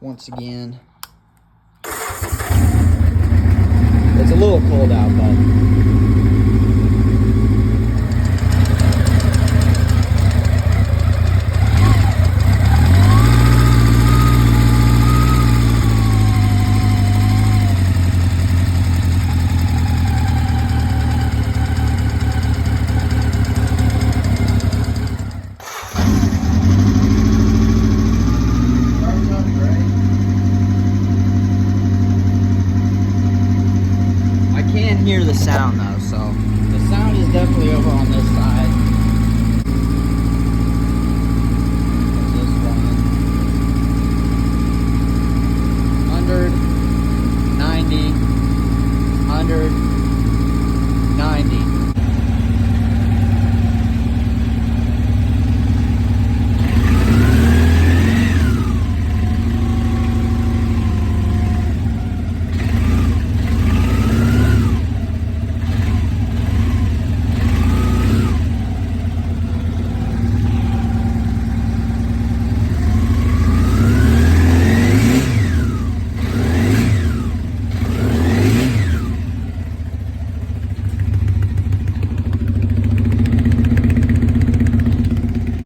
once again. It's a little cold out, but hear the sound though, so the sound is definitely over on